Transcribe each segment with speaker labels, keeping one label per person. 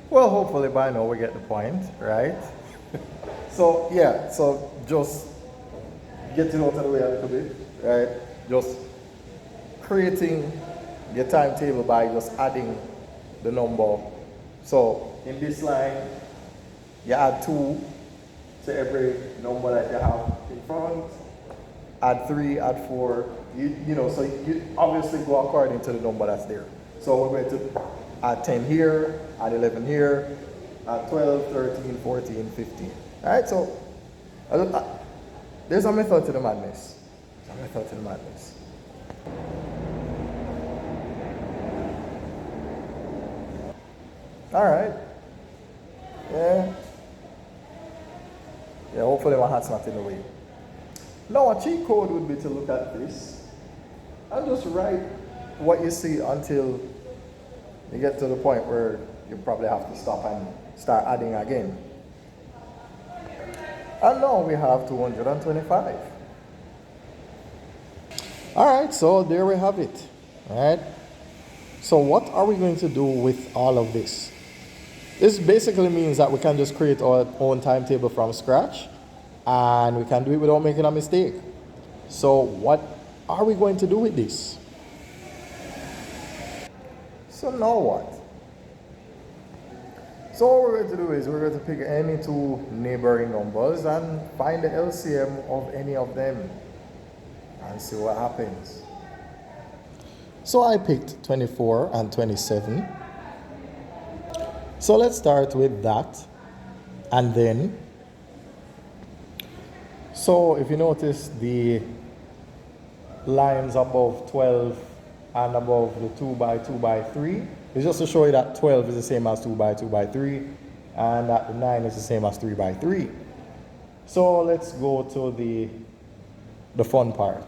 Speaker 1: Well, hopefully by now we get the point, right? So yeah, so just getting out of the way a little bit, right? Just creating your timetable by just adding the number. So in this line, you add 2 to every number that you have in front. Add 3, add 4. So you obviously go according to the number that's there. So we're going to add 10 here, add 11 here, add 12, 13, 14, 15. All right, so there's a method to the madness. There's a method to the madness. All right. Yeah. Yeah, hopefully my hat's not in the way. Now, a cheat code would be to look at this and just write what you see until you get to the point where you probably have to stop and start adding again. And now we have 225. All right, so there we have it. All right. So what are we going to do with all of this? This basically means that we can just create our own timetable from scratch and we can do it without making a mistake. So what are we going to do with this? So now what? So what we're going to do is we're going to pick any 2 neighboring numbers and find the LCM of any of them and see what happens. So I picked 24 and 27. So let's start with that. And then, so if you notice the lines above 12 and above the 2 by 2 by 3, it's just to show you that 12 is the same as 2 by 2 by 3 and that the 9 is the same as 3 by 3. So let's go to the fun part.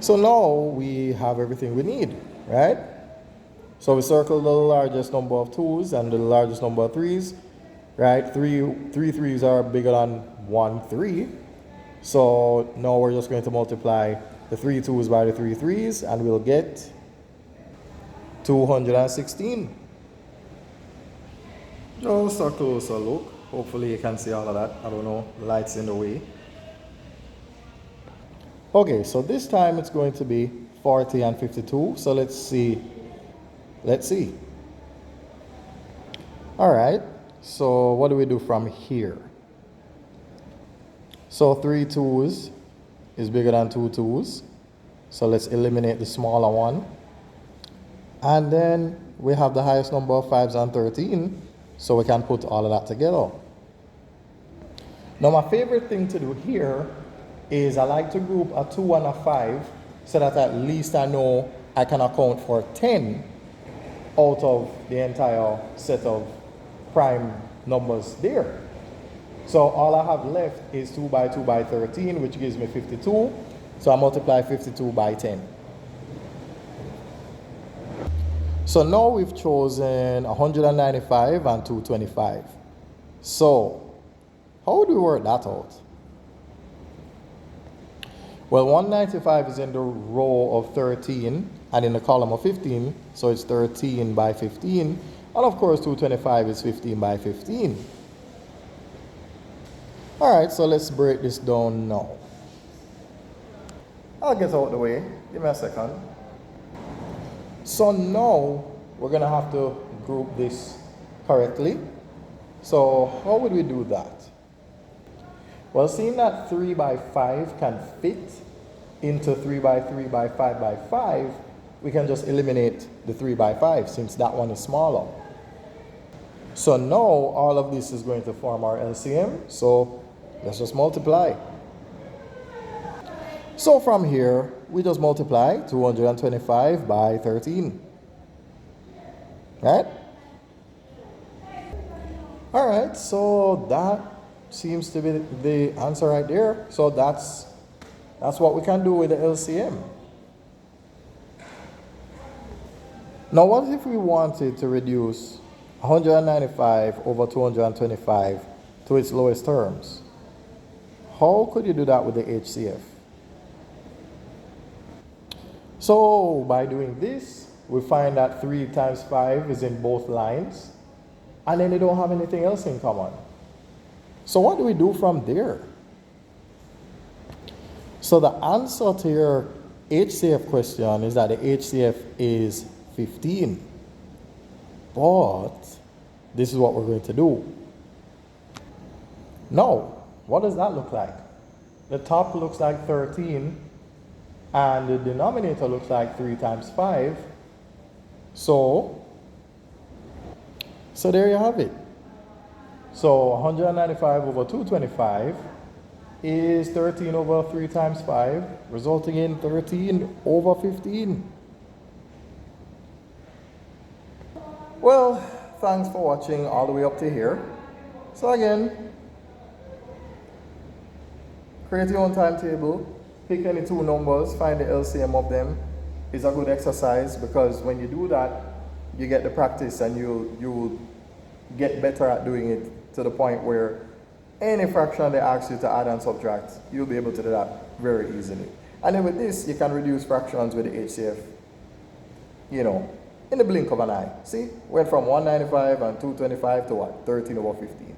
Speaker 1: So now we have everything we need, right? So we circle the largest number of 2's and the largest number of 3's, right? Three 3's are bigger than 1 3. So now we're just going to multiply the 3 2's by the 3 3's and we'll get 216. Just a closer look. Hopefully you can see all of that. I don't know, the light's in the way. Okay, so this time it's going to be 40 and 52. So let's see. All right, so what do we do from here? So 3 2's is bigger than 2 2's. So let's eliminate the smaller one. And then we have the highest number of 5's and 13. So we can put all of that together. Now my favorite thing to do here is I like to group a 2 and a 5 so that at least I know I can account for 10 out of the entire set of prime numbers there. So all I have left is 2 by 2 by 13, which gives me 52. So I multiply 52 by 10. So now we've chosen 195 and 225. So how do we work that out? Well, 195 is in the row of 13 and in the column of 15, so it's 13 by 15. And of course, 225 is 15 by 15. All right, so let's break this down now. I'll get out of the way. Give me a second. So now we're going to have to group this correctly. So how would we do that? Well, seeing that 3 by 5 can fit into 3 by 3 by 5 by 5, we can just eliminate the 3 by 5 since that one is smaller. So now all of this is going to form our LCM. So let's just multiply. So from here, we just multiply 225 by 13. Right? All right, so that seems to be the answer right there. So that's what we can do with the LCM. Now what if we wanted to reduce 195 over 225 to its lowest terms? How could you do that with the HCF? So by doing this, we find that 3 times 5 is in both lines, and then they don't have anything else in common. So what do we do from there? So the answer to your HCF question is that the HCF is 15. But this is what we're going to do. Now, what does that look like? The top looks like 13, and the denominator looks like 3 times 5. So there you have it. So 195 over 225 is 13 over 3 times 5, resulting in 13 over 15. Well, thanks for watching all the way up to here. So again, create your own timetable, pick any two numbers, find the LCM of them. It's a good exercise because when you do that, you get the practice and you'll get better at doing it to the point where any fraction they ask you to add and subtract, you'll be able to do that very easily. And then with this, you can reduce fractions with the HCF, in the blink of an eye. See, went from 195 and 225 to what? 13 over 15.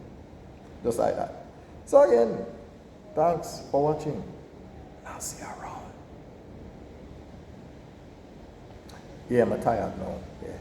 Speaker 1: Just like that. So again, thanks for watching. I'll see you around. Yeah, I'm tired now. Yeah.